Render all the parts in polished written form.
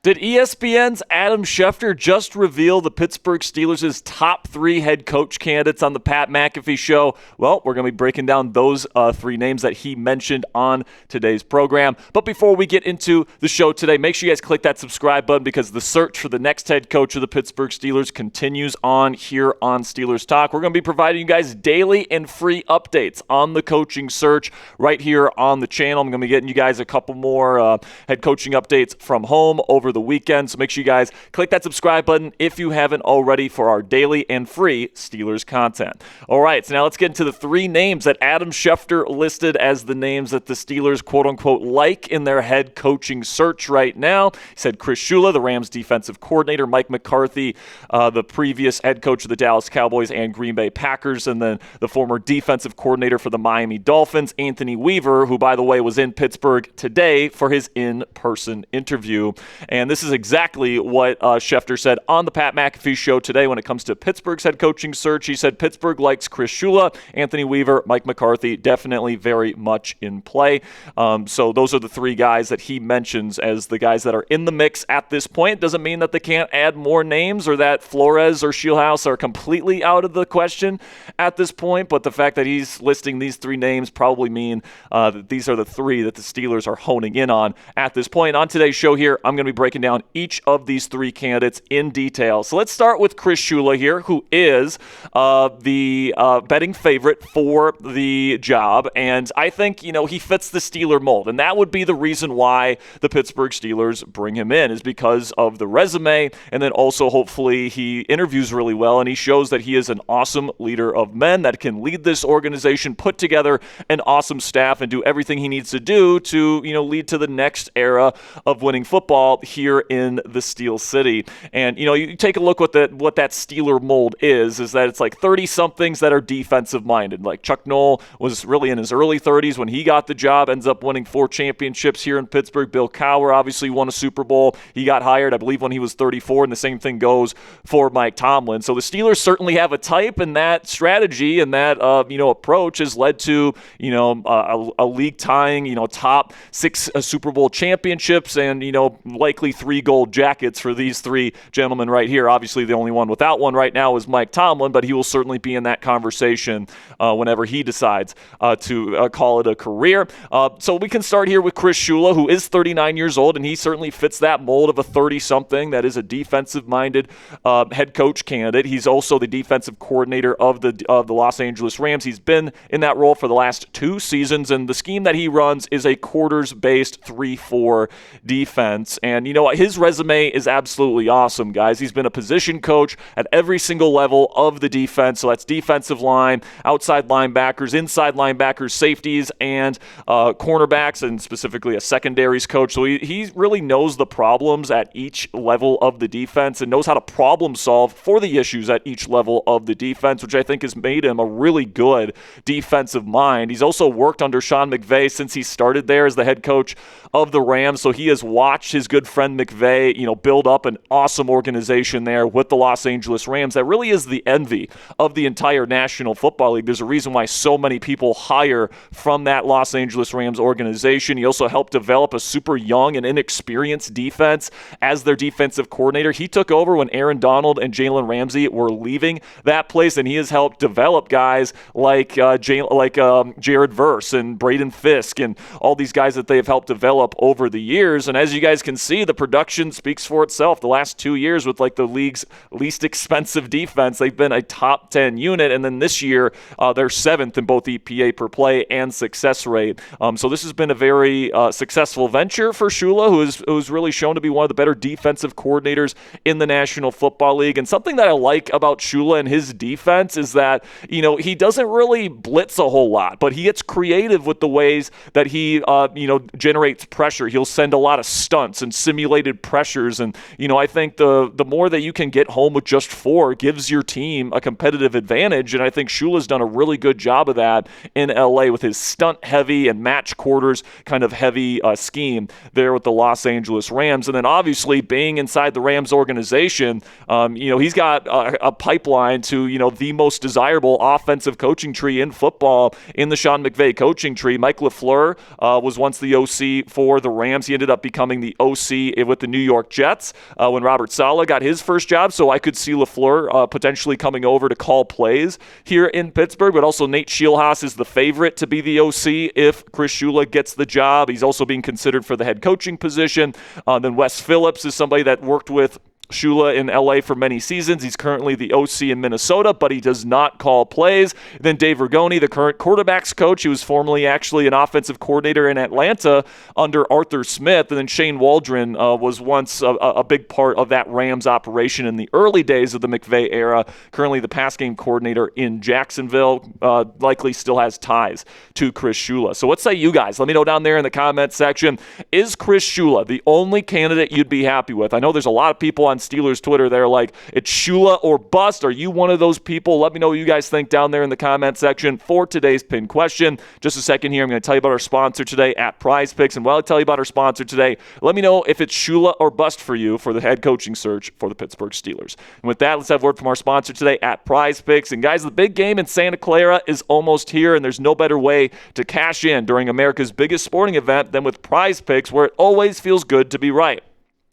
Did ESPN's Adam Schefter just reveal the Pittsburgh Steelers' top 3 head coach candidates on the Pat McAfee Show? Well, we're going to be breaking down those 3 names that he mentioned on today's program. But before we get into the show today, make sure you guys click that subscribe button because the search for the next head coach of the Pittsburgh Steelers continues on here on Steelers Talk. We're going to be providing you guys daily and free updates on the coaching search right here on the channel. I'm going to be getting you guys a couple more head coaching updates from home over the weekend. So make sure you guys click that subscribe button if you haven't already for our daily and free Steelers content. All right, so now let's get into the 3 names that Adam Schefter listed as the names that the Steelers, quote-unquote, like in their head coaching search right now. He said Chris Shula, the Rams defensive coordinator, Mike McCarthy, the previous head coach of the Dallas Cowboys and Green Bay Packers, and then the former defensive coordinator for the Miami Dolphins, Anthony Weaver, who, by the way, was in Pittsburgh today for his in-person interview. And this is exactly what Schefter said on the Pat McAfee Show today when it comes to Pittsburgh's head coaching search. He said Pittsburgh likes Chris Shula, Anthony Weaver, Mike McCarthy, definitely very much in play. So those are the 3 guys that he mentions as the guys that are in the mix at this point. Doesn't mean that they can't add more names or that Flores or Schulhaus are completely out of the question at this point, but the fact that he's listing these 3 names probably mean that these are the 3 that the Steelers are honing in on at this point. On today's show here, I'm going to be breaking down each of these 3 candidates in detail. So let's start with Chris Shula here, who is the betting favorite for the job. And I think, he fits the Steeler mold. And that would be the reason why the Pittsburgh Steelers bring him in, is because of the resume. And then also, hopefully, he interviews really well. And he shows that he is an awesome leader of men that can lead this organization, put together an awesome staff, and do everything he needs to do to, lead to the next era of winning football here in the Steel City. And, you take a look what that Steeler mold is that it's like 30-somethings that are defensive-minded. Like Chuck Noll was really in his early 30s when he got the job, ends up winning 4 championships here in Pittsburgh. Bill Cowher obviously won a Super Bowl. He got hired, I believe, when he was 34, and the same thing goes for Mike Tomlin. So the Steelers certainly have a type, and that strategy and that, approach has led to, a league-tying, top 6 Super Bowl championships and, likely 3 gold jackets for these 3 gentlemen right here. Obviously, the only one without one right now is Mike Tomlin, but he will certainly be in that conversation whenever he decides to call it a career. So we can start here with Chris Shula, who is 39 years old, and he certainly fits that mold of a 30-something that is a defensive-minded head coach candidate. He's also the defensive coordinator of the Los Angeles Rams. He's been in that role for the last 2 seasons, and the scheme that he runs is a quarters-based 3-4 defense. And his resume is absolutely awesome, guys. He's been a position coach at every single level of the defense. So that's defensive line, outside linebackers, inside linebackers, safeties, and cornerbacks, and specifically a secondaries coach. So he really knows the problems at each level of the defense and knows how to problem solve for the issues at each level of the defense, which I think has made him a really good defensive mind. He's also worked under Sean McVay since he started there as the head coach of the Rams. So he has watched his good friend McVay, build up an awesome organization there with the Los Angeles Rams that really is the envy of the entire National Football League. There's a reason why so many people hire from that Los Angeles Rams organization. He also helped develop a super young and inexperienced defense as their defensive coordinator. He took over when Aaron Donald and Jalen Ramsey were leaving that place, and he has helped develop guys like Jared Verse and Braden Fisk and all these guys that they've helped develop over the years. And as you guys can see, the production speaks for itself. The last 2 years with the league's least expensive defense, they've been a top 10 unit, and then this year they're 7th in both EPA per play and success rate. So this has been a very successful venture for Shula, who's really shown to be one of the better defensive coordinators in the National Football League. And something that I like about Shula and his defense is that, he doesn't really blitz a whole lot, but he gets creative with the ways that he, generates pressure. He'll send a lot of stunts and simulated pressures. And, I think the more that you can get home with just 4 gives your team a competitive advantage. And I think Shula's done a really good job of that in LA with his stunt-heavy and match quarters kind of heavy scheme there with the Los Angeles Rams. And then obviously being inside the Rams organization, he's got a pipeline to, the most desirable offensive coaching tree in football in the Sean McVay coaching tree. Mike LaFleur was once the OC for the Rams. He ended up becoming the OC OC with the New York Jets when Robert Saleh got his first job, so I could see LaFleur potentially coming over to call plays here in Pittsburgh, but also Nate Scheelhaas is the favorite to be the OC if Chris Shula gets the job. He's also being considered for the head coaching position. Then Wes Phillips is somebody that worked with Shula in LA for many seasons. He's currently the OC in Minnesota, but he does not call plays. Then Dave Rigoni, the current quarterbacks coach, he was formerly actually an offensive coordinator in Atlanta under Arthur Smith. And then Shane Waldron was once a big part of that Rams operation in the early days of the McVay era. Currently the pass game coordinator in Jacksonville, likely still has ties to Chris Shula. So what say you guys? Let me know down there in the comment section. Is Chris Shula the only candidate you'd be happy with? I know there's a lot of people on Steelers Twitter, they're like, it's Shula or bust. Are you one of those people? Let me know what you guys think down there in the comment section for today's pin question. Just a second here, I'm going to tell you about our sponsor today at PrizePicks. And while I tell you about our sponsor today, let me know if it's Shula or bust for you for the head coaching search for the Pittsburgh Steelers. And with that, let's have a word from our sponsor today at PrizePicks. And guys, the big game in Santa Clara is almost here, and there's no better way to cash in during America's biggest sporting event than with PrizePicks, where it always feels good to be right.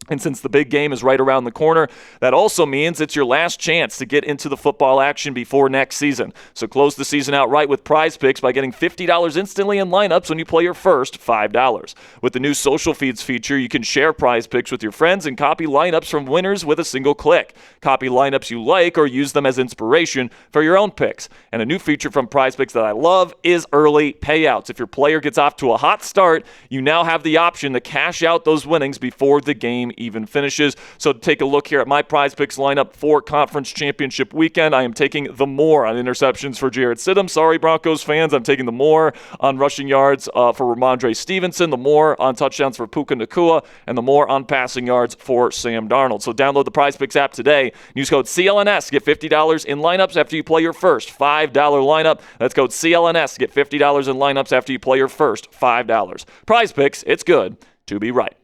And since the big game is right around the corner, that also means it's your last chance to get into the football action before next season. So close the season out right with PrizePicks by getting $50 instantly in lineups when you play your first $5. With the new social feeds feature, you can share PrizePicks with your friends and copy lineups from winners with a single click. Copy lineups you like or use them as inspiration for your own picks. And a new feature from PrizePicks that I love is early payouts. If your player gets off to a hot start, you now have the option to cash out those winnings before the game even finishes. So take a look here at my PrizePicks lineup for Conference Championship weekend. I am taking the more on interceptions for Jarrett Stidham. Sorry, Broncos fans. I'm taking the more on rushing yards for Ramondre Stevenson, the more on touchdowns for Puka Nacua, and the more on passing yards for Sam Darnold. So download the PrizePicks app today. Use code CLNS. Get $50 in lineups after you play your first $5 lineup. That's code CLNS. Get $50 in lineups after you play your first $5. PrizePicks, it's good to be right.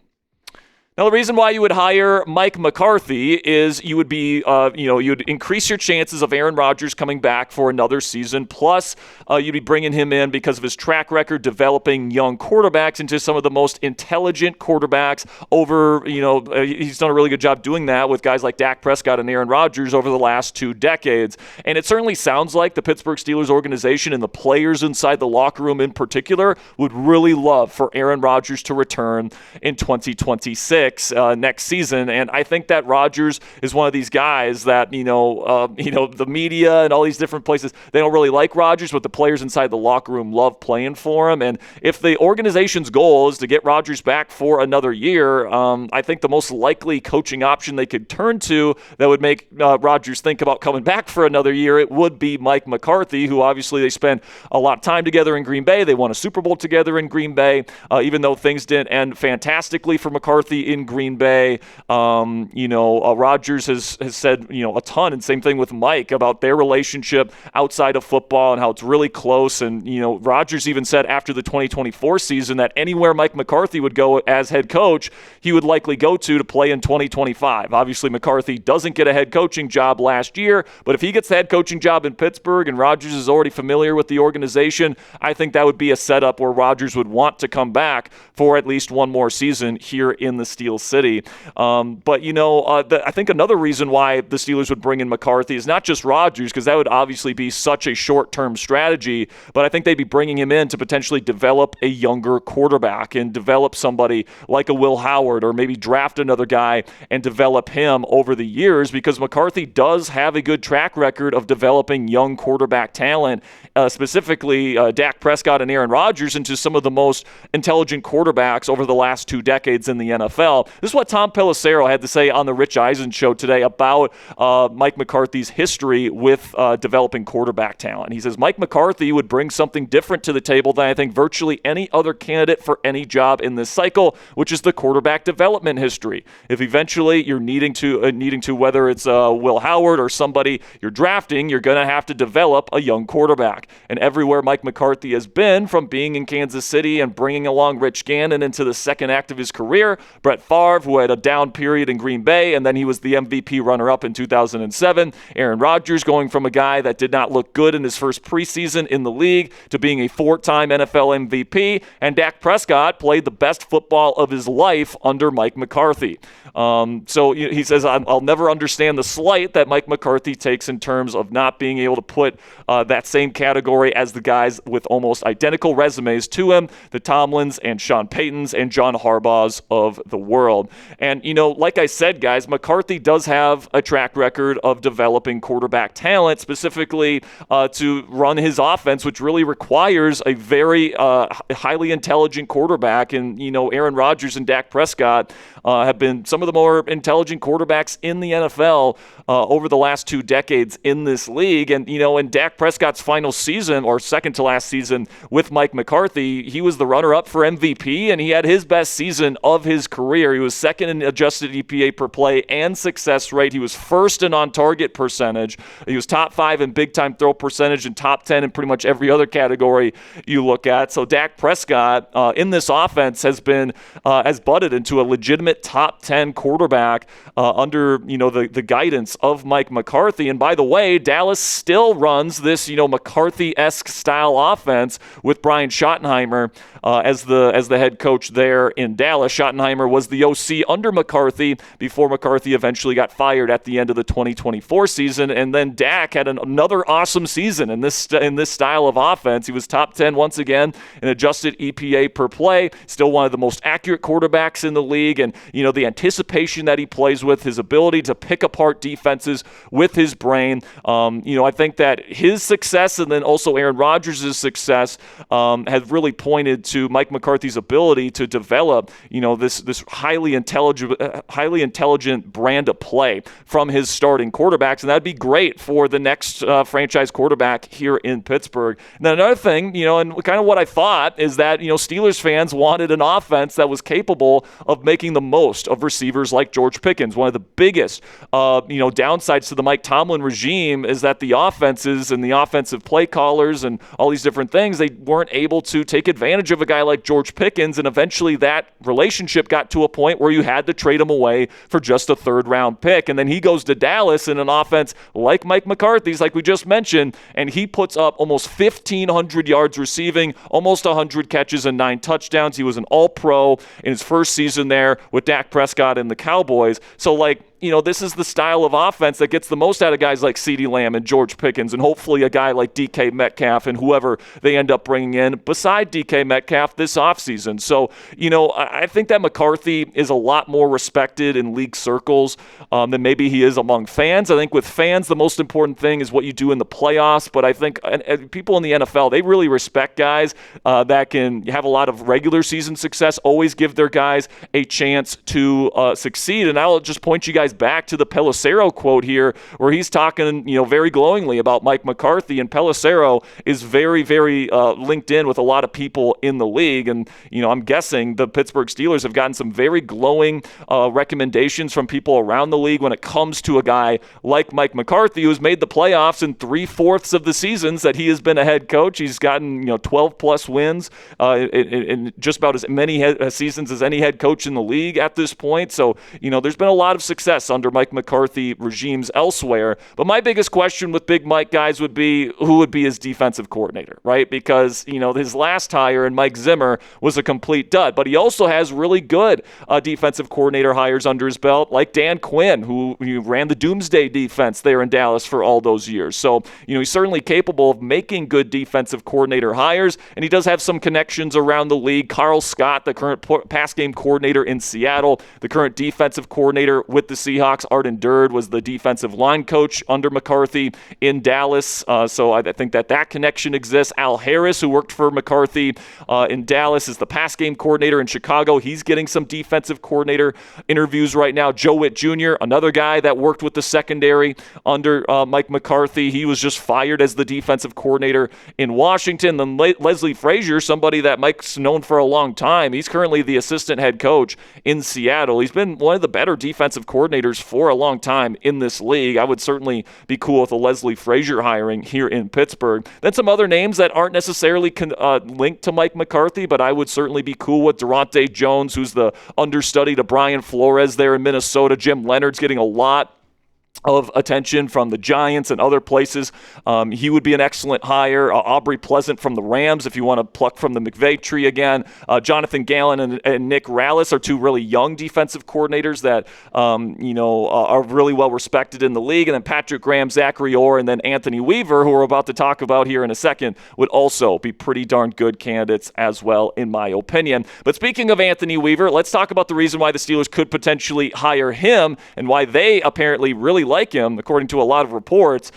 Now, the reason why you would hire Mike McCarthy is you would be, you'd increase your chances of Aaron Rodgers coming back for another season. Plus, you'd be bringing him in because of his track record developing young quarterbacks into some of the most intelligent quarterbacks over, he's done a really good job doing that with guys like Dak Prescott and Aaron Rodgers over the last 2 decades. And it certainly sounds like the Pittsburgh Steelers organization and the players inside the locker room in particular would really love for Aaron Rodgers to return in 2026. Next season, and I think that Rodgers is one of these guys that the media and all these different places, they don't really like Rodgers, but the players inside the locker room love playing for him. And if the organization's goal is to get Rodgers back for another year, I think the most likely coaching option they could turn to that would make Rodgers think about coming back for another year, it would be Mike McCarthy, who obviously they spent a lot of time together in Green Bay. They won a Super Bowl together in Green Bay, even though things didn't end fantastically for McCarthy in Green Bay. Rodgers has said, a ton, and same thing with Mike, about their relationship outside of football and how it's really close. And, Rodgers even said after the 2024 season that anywhere Mike McCarthy would go as head coach, he would likely go to play in 2025. Obviously, McCarthy doesn't get a head coaching job last year, but if he gets the head coaching job in Pittsburgh and Rodgers is already familiar with the organization, I think that would be a setup where Rodgers would want to come back for at least one more season here in the Steel City. I think another reason why the Steelers would bring in McCarthy is not just Rodgers, because that would obviously be such a short-term strategy, but I think they'd be bringing him in to potentially develop a younger quarterback and develop somebody like a Will Howard, or maybe draft another guy and develop him over the years, because McCarthy does have a good track record of developing young quarterback talent, specifically Dak Prescott and Aaron Rodgers, into some of the most intelligent quarterbacks over the last 2 decades in the NFL. This is what Tom Pelissero had to say on the Rich Eisen show today about Mike McCarthy's history with developing quarterback talent. He says Mike McCarthy would bring something different to the table than I think virtually any other candidate for any job in this cycle, which is the quarterback development history. If eventually you're needing to whether it's Will Howard or somebody you're drafting, you're going to have to develop a young quarterback. And everywhere Mike McCarthy has been, from being in Kansas City and bringing along Rich Gannon into the second act of his career, Brett Brett Favre, who had a down period in Green Bay, and then he was the MVP runner-up in 2007. Aaron Rodgers going from a guy that did not look good in his first preseason in the league to being a 4-time NFL MVP. And Dak Prescott played the best football of his life under Mike McCarthy. So he says, I'll never understand the slight that Mike McCarthy takes in terms of not being able to put that same category as the guys with almost identical resumes to him, the Tomlins and Sean Paytons and John Harbaughs of the world. And, like I said, guys, McCarthy does have a track record of developing quarterback talent, specifically to run his offense, which really requires a very highly intelligent quarterback. And, Aaron Rodgers and Dak Prescott have been some of the more intelligent quarterbacks in the NFL over the last 2 decades in this league. And, in Dak Prescott's final season, or second to last season with Mike McCarthy, he was the runner-up for MVP, and he had his best season of his career. He was second in adjusted EPA per play and success rate. He was first in on-target percentage. He was top 5 in big-time throw percentage and top 10 in pretty much every other category you look at. So Dak Prescott in this offense has budded into a legitimate top 10 quarterback under the guidance of Mike McCarthy. And by the way, Dallas still runs this McCarthy-esque style offense with Brian Schottenheimer as the head coach there in Dallas. Schottenheimer was the OC under McCarthy before McCarthy eventually got fired at the end of the 2024 season. And then Dak had another awesome season in this style of offense. He was top 10 once again in adjusted EPA per play. Still one of the most accurate quarterbacks in the league. And the anticipation that he plays with, his ability to pick apart defenses with his brain. I think that his success and then also Aaron Rodgers' success has really pointed to Mike McCarthy's ability to develop, this highly intelligent brand of play from his starting quarterbacks, and that'd be great for the next franchise quarterback here in Pittsburgh. Now, another thing, and kind of what I thought is that, Steelers fans wanted an offense that was capable of making the most of receivers like George Pickens. One of the biggest, downsides to the Mike Tomlin regime is that the offenses and the offensive play callers and all these different things, they weren't able to take advantage of a guy like George Pickens, and eventually that relationship got to a point where you had to trade him away for just a third-round pick. And then he goes to Dallas in an offense like Mike McCarthy's, like we just mentioned, and he puts up almost 1,500 yards receiving, almost 100 catches and 9 touchdowns. He was an all-pro in his first season there with Dak Prescott and the Cowboys. So, this is the style of offense that gets the most out of guys like CeeDee Lamb and George Pickens, and hopefully a guy like DK Metcalf and whoever they end up bringing in beside DK Metcalf this offseason. So, I think that McCarthy is a lot more respected in league circles than maybe he is among fans. I think with fans, the most important thing is what you do in the playoffs, but I think people in the NFL, they really respect guys that can have a lot of regular season success, always give their guys a chance to succeed. And I'll just point you guys back to the Pelissero quote here, where he's talking, very glowingly about Mike McCarthy. And Pelissero is very, very linked in with a lot of people in the league. And, I'm guessing the Pittsburgh Steelers have gotten some very glowing recommendations from people around the league when it comes to a guy like Mike McCarthy, who's made the playoffs in 3/4 of the seasons that he has been a head coach. He's gotten, 12-plus wins in just about as many seasons as any head coach in the league at this point. So, there's been a lot of success under Mike McCarthy regimes elsewhere. But my biggest question with Big Mike, guys, would be who would be his defensive coordinator, right? Because, his last hire in Mike Zimmer was a complete dud. But he also has really good defensive coordinator hires under his belt, like Dan Quinn, who ran the Doomsday defense there in Dallas for all those years. So, he's certainly capable of making good defensive coordinator hires, and he does have some connections around the league. Carl Scott, the current pass game coordinator in Seattle, the current defensive coordinator with the Seahawks, Arden Durd, was the defensive line coach under McCarthy in Dallas. So I think that connection exists. Al Harris, who worked for McCarthy in Dallas, is the pass game coordinator in Chicago. He's getting some defensive coordinator interviews right now. Joe Witt Jr., another guy that worked with the secondary under Mike McCarthy. He was just fired as the defensive coordinator in Washington. Then Leslie Frazier, somebody that Mike's known for a long time. He's currently the assistant head coach in Seattle. He's been one of the better defensive coordinators coordinators for a long time in this league. I would certainly be cool with a Leslie Frazier hiring here in Pittsburgh. Then some other names that aren't necessarily linked to Mike McCarthy, but I would certainly be cool with Durante Jones, who's the understudy to Brian Flores there in Minnesota. Jim Leonard's getting a lot of attention from the Giants and other places. He would be an excellent hire. Aubrey Pleasant from the Rams, if you want to pluck from the McVay tree again. Jonathan Gallen and Nick Rallis are two really young defensive coordinators that are really well respected in the league. And then Patrick Graham, Zachary Orr, and then Anthony Weaver, who we're about to talk about here in a second, would also be pretty darn good candidates as well, in my opinion. But speaking of Anthony Weaver, let's talk about the reason why the Steelers could potentially hire him and why they apparently really like him, according to a lot of reports.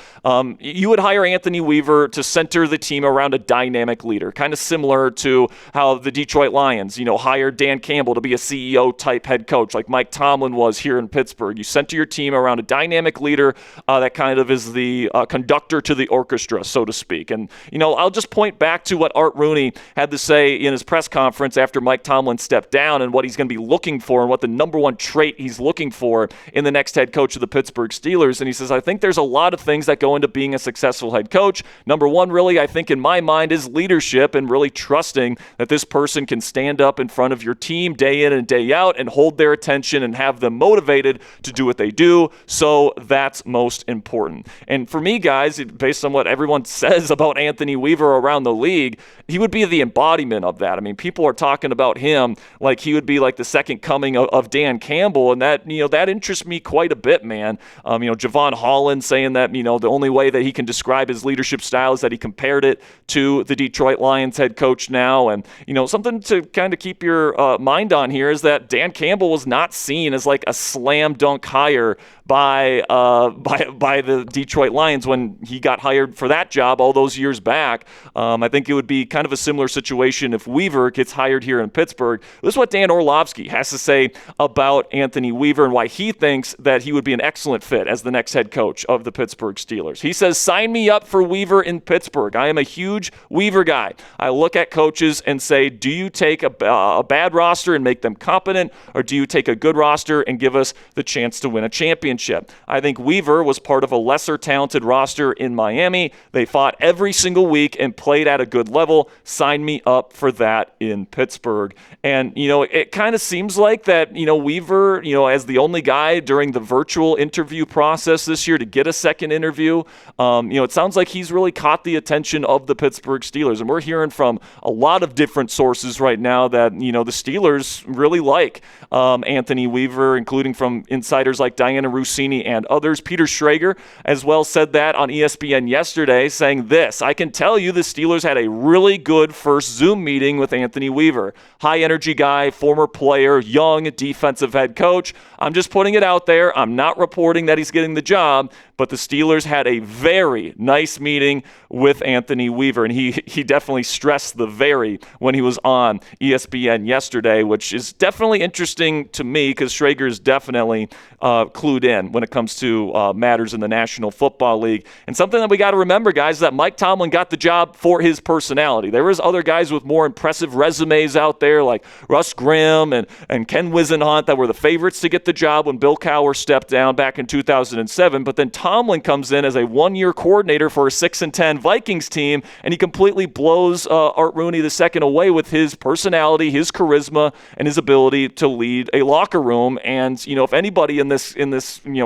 You would hire Anthony Weaver to center the team around a dynamic leader, kind of similar to how the Detroit Lions, hired Dan Campbell to be a CEO-type head coach, like Mike Tomlin was here in Pittsburgh. You center your team around a dynamic leader that kind of is the conductor to the orchestra, so to speak. And, I'll just point back to what Art Rooney had to say in his press conference after Mike Tomlin stepped down and what he's going to be looking for and what the number one trait he's looking for in the next head coach of the Pittsburgh Steelers. And he says, I think there's a lot of things that go into being a successful head coach. Number one, really, I think in my mind is leadership and really trusting that this person can stand up in front of your team day in and day out and hold their attention and have them motivated to do what they do. So that's most important. And for me, guys, based on what everyone says about Anthony Weaver around the league, he would be the embodiment of that. I mean, people are talking about him like he would be like the second coming of Dan Campbell, and that interests me quite a bit, man. Javon Holland saying that, the only way that he can describe his leadership style is that he compared it to the Detroit Lions head coach now. And, something to kind of keep your mind on here is that Dan Campbell was not seen as like a slam dunk hire by the Detroit Lions when he got hired for that job all those years back. I think it would be kind of a similar situation if Weaver gets hired here in Pittsburgh. This is what Dan Orlovsky has to say about Anthony Weaver and why he thinks that he would be an excellent fit as the next head coach of the Pittsburgh Steelers. He says, sign me up for Weaver in Pittsburgh. I am a huge Weaver guy. I look at coaches and say, do you take a bad roster and make them competent, or do you take a good roster and give us the chance to win a championship? I think Weaver was part of a lesser talented roster in Miami. They fought every single week and played at a good level. Sign me up for that in Pittsburgh. And, it kind of seems like that, Weaver, as the only guy during the virtual interview process this year to get a second interview, it sounds like he's really caught the attention of the Pittsburgh Steelers. And we're hearing from a lot of different sources right now that, the Steelers really like Anthony Weaver, including from insiders like Diana Rossini and others. Peter Schrager as well said that on ESPN yesterday, saying this: I can tell you the Steelers had a really good first Zoom meeting with Anthony Weaver. High energy guy, former player, young defensive head coach. I'm just putting it out there. I'm not reporting that he's getting the job, but the Steelers had a very nice meeting with Anthony Weaver, and he definitely stressed the very when he was on ESPN yesterday, which is definitely interesting to me because Schrager is definitely clued in when it comes to matters in the National Football League. And something that we got to remember, guys, is that Mike Tomlin got the job for his personality. There was other guys with more impressive resumes out there like Russ Grimm and Ken Wisenhunt that were the favorites to get the job when Bill Cowher stepped down back in 2007, but then Tomlin comes in as a one-year coordinator for a 6-10 Vikings team, and he completely blows Art Rooney II away with his personality, his charisma, and his ability to lead a locker room. And if anybody in this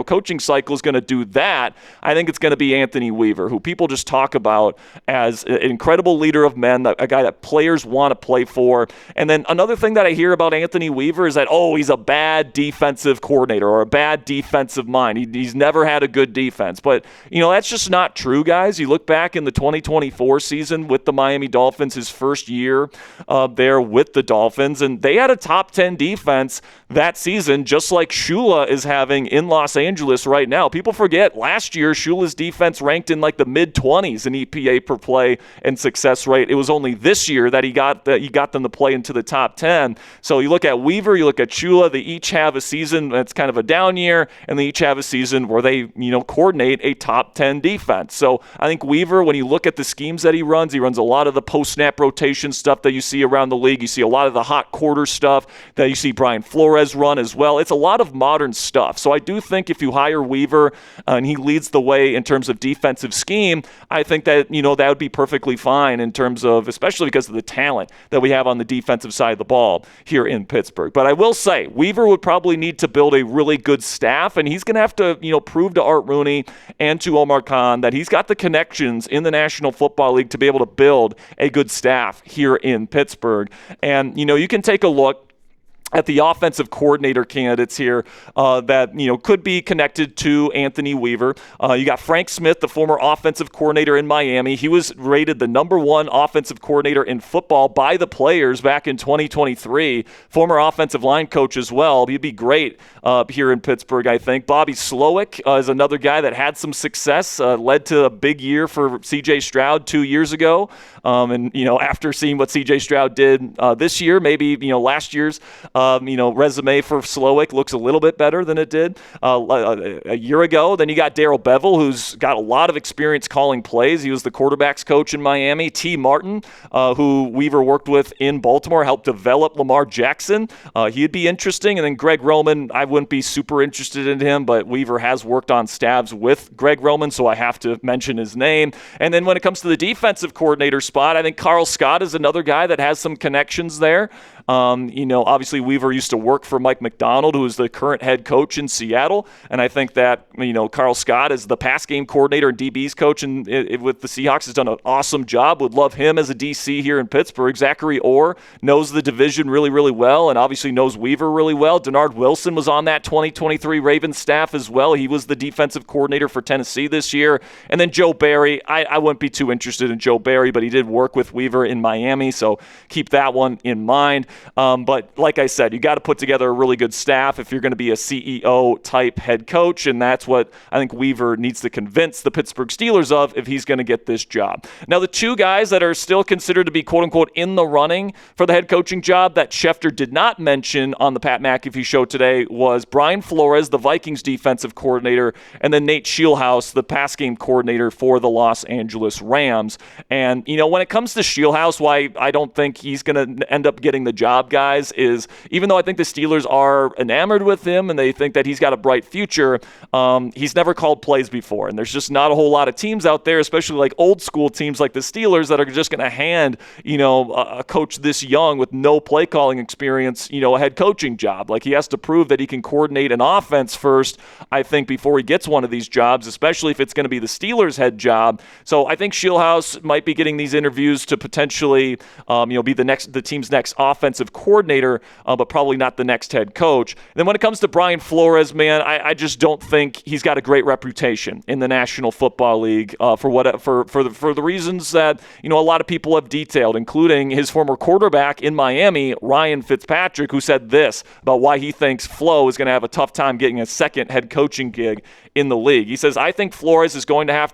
coaching cycle is going to do that, I think it's going to be Anthony Weaver, who people just talk about as an incredible leader of men, a guy that players want to play for. And then another thing that I hear about Anthony Weaver is that, he's a bad defensive coordinator or a bad defensive mind. He's never had a good defense. But, that's just not true, guys. You look back in the 2024 season with the Miami Dolphins, his first year there with the Dolphins, and they had a top 10 defense that season, just like Shula is having in Los Angeles right now. People forget last year Shula's defense ranked in like the mid-20s in EPA per play and success rate. It was only this year that he got them to play into the top 10. So you look at Weaver, you look at Shula, they each have a season that's kind of a down year, and they each have a season season where they, coordinate a top 10 defense. So I think Weaver, when you look at the schemes that he runs a lot of the post-snap rotation stuff that you see around the league. You see a lot of the hot quarter stuff that you see Brian Flores run as well. It's a lot of modern stuff. So I do think if you hire Weaver and he leads the way in terms of defensive scheme, I think that, that would be perfectly fine in terms of, especially because of the talent that we have on the defensive side of the ball here in Pittsburgh. But I will say, Weaver would probably need to build a really good staff, and he's going to have to, prove to Art Rooney and to Omar Khan that he's got the connections in the National Football League to be able to build a good staff here in Pittsburgh. And, you can take a look at the offensive coordinator candidates here that, could be connected to Anthony Weaver. You got Frank Smith, the former offensive coordinator in Miami. He was rated the #1 offensive coordinator in football by the players back in 2023. Former offensive line coach as well. He'd be great here in Pittsburgh, I think. Bobby Slowick is another guy that had some success, led to a big year for C.J. Stroud 2 years ago. And after seeing what C.J. Stroud did this year, maybe, last year's resume for Slowick looks a little bit better than it did a year ago. Then you got Darrell Bevel, who's got a lot of experience calling plays. He was the quarterbacks coach in Miami. T. Martin, who Weaver worked with in Baltimore, helped develop Lamar Jackson. He'd be interesting. And then Greg Roman, I wouldn't be super interested in him, but Weaver has worked on staffs with Greg Roman, so I have to mention his name. And then when it comes to the defensive coordinator spot, I think Carl Scott is another guy that has some connections there. Obviously Weaver used to work for Mike McDonald, who is the current head coach in Seattle. And I think that, Carl Scott is the pass game coordinator and DB's coach with the Seahawks, has done an awesome job. Would love him as a DC here in Pittsburgh. Zachary Orr knows the division really, really well and obviously knows Weaver really well. Denard Wilson was on that 2023 Ravens staff as well. He was the defensive coordinator for Tennessee this year. And then Joe Barry, I wouldn't be too interested in Joe Barry, but he did work with Weaver in Miami, so keep that one in mind. But like I said, you got to put together a really good staff if you're going to be a CEO-type head coach, and that's what I think Weaver needs to convince the Pittsburgh Steelers of if he's going to get this job. Now, the two guys that are still considered to be quote-unquote in the running for the head coaching job that Schefter did not mention on the Pat McAfee show today was Brian Flores, the Vikings defensive coordinator, and then Nate Scheelhaase, the pass game coordinator for the Los Angeles Rams. And, when it comes to Scheelhaase, why I don't think he's going to end up getting the job, guys, is even though I think the Steelers are enamored with him and they think that he's got a bright future, he's never called plays before. And there's just not a whole lot of teams out there, especially like old school teams like the Steelers, that are just going to hand, a coach this young with no play calling experience, a head coaching job. Like, he has to prove that he can coordinate an offense first, I think, before he gets one of these jobs, especially if it's going to be the Steelers head job. So I think Scheelhaase might be getting these interviews to potentially, be the team's next offensive coordinator, but probably not the next head coach. And then when it comes to Brian Flores, man, I just don't think he's got a great reputation in the National Football League for the reasons that a lot of people have detailed, including his former quarterback in Miami, Ryan Fitzpatrick, who said this about why he thinks Flo is going to have a tough time getting a second head coaching gig in the league. He says, I think Flores is going to have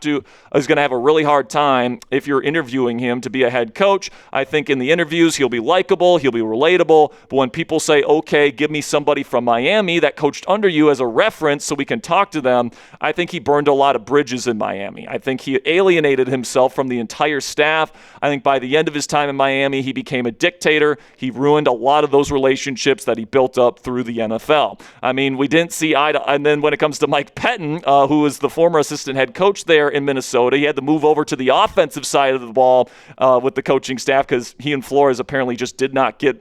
a really hard time if you're interviewing him to be a head coach. I think in the interviews he'll be likable, he'll be relatable, but when people say, okay, give me somebody from Miami that coached under you as a reference so we can talk to them, I think he burned a lot of bridges in Miami. I think he alienated himself from the entire staff. I think by the end of his time in Miami, he became a dictator. He ruined a lot of those relationships that he built up through the NFL. I mean, we didn't see eye to eye. And then when it comes to Mike Pettin, who was the former assistant head coach there in Minnesota, he had to move over to the offensive side of the ball with the coaching staff because he and Flores apparently just did not get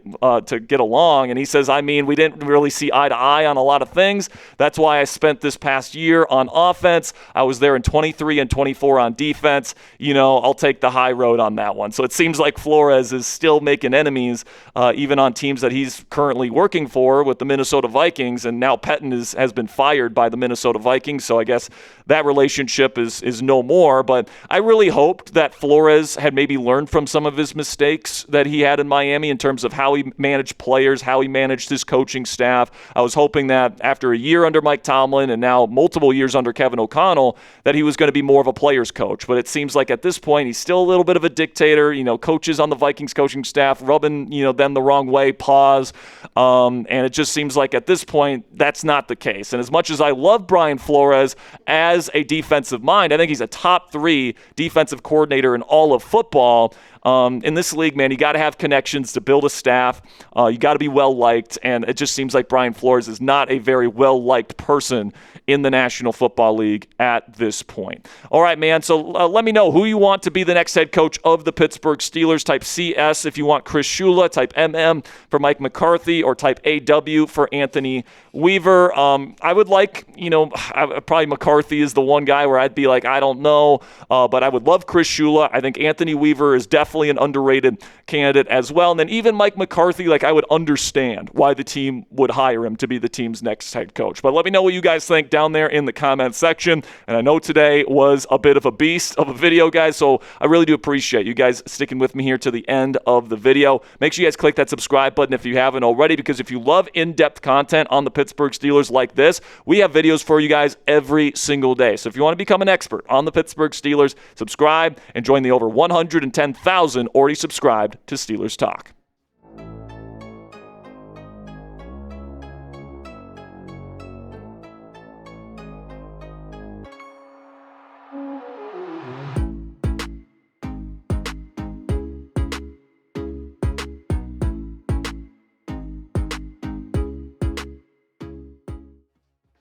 along. And he says, we didn't really see eye to eye on a lot of things. That's why I spent this past year on offense. I was there in 23 and 24 on defense. I'll take the high road on that one. So it seems like Flores is still making enemies, even on teams that he's currently working for with the Minnesota Vikings. And now Pettin has been fired by the Minnesota Vikings. So I guess that relationship is no more. But I really hoped that Flores had maybe learned from some of his mistakes that he had in Miami in terms of how he managed players, how he managed his coaching staff. I was hoping that after a year under Mike Tomlin and now multiple years under Kevin O'Connell, that he was going to be more of a player's coach. But it seems like at this point, he's still a little bit of a dictator. Coaches on the Vikings coaching staff rubbing, them the wrong way, and it just seems like at this point, that's not the case. And as much as I love Brian Flores, Flores as a defensive mind. I think he's a top 3 defensive coordinator in all of football. In this league, man, you got to have connections to build a staff. You got to be well-liked, and it just seems like Brian Flores is not a very well-liked person in the National Football League at this point. All right, man, so let me know who you want to be the next head coach of the Pittsburgh Steelers. Type CS if you want Chris Shula, type MM for Mike McCarthy, or type AW for Anthony Weaver. I would like, probably McCarthy is the one guy where I'd be like, I don't know, but I would love Chris Shula. I think Anthony Weaver is definitely an underrated candidate as well. And then even Mike McCarthy, I would understand why the team would hire him to be the team's next head coach. But let me know what you guys think down there in the comment section. And I know today was a bit of a beast of a video, guys, so I really do appreciate you guys sticking with me here to the end of the video. Make sure you guys click that subscribe button if you haven't already, because if you love in-depth content on the Pittsburgh Steelers like this, we have videos for you guys every single day. So if you want to become an expert on the Pittsburgh Steelers, subscribe and join the over 110,000 already subscribed to Steelers Talk.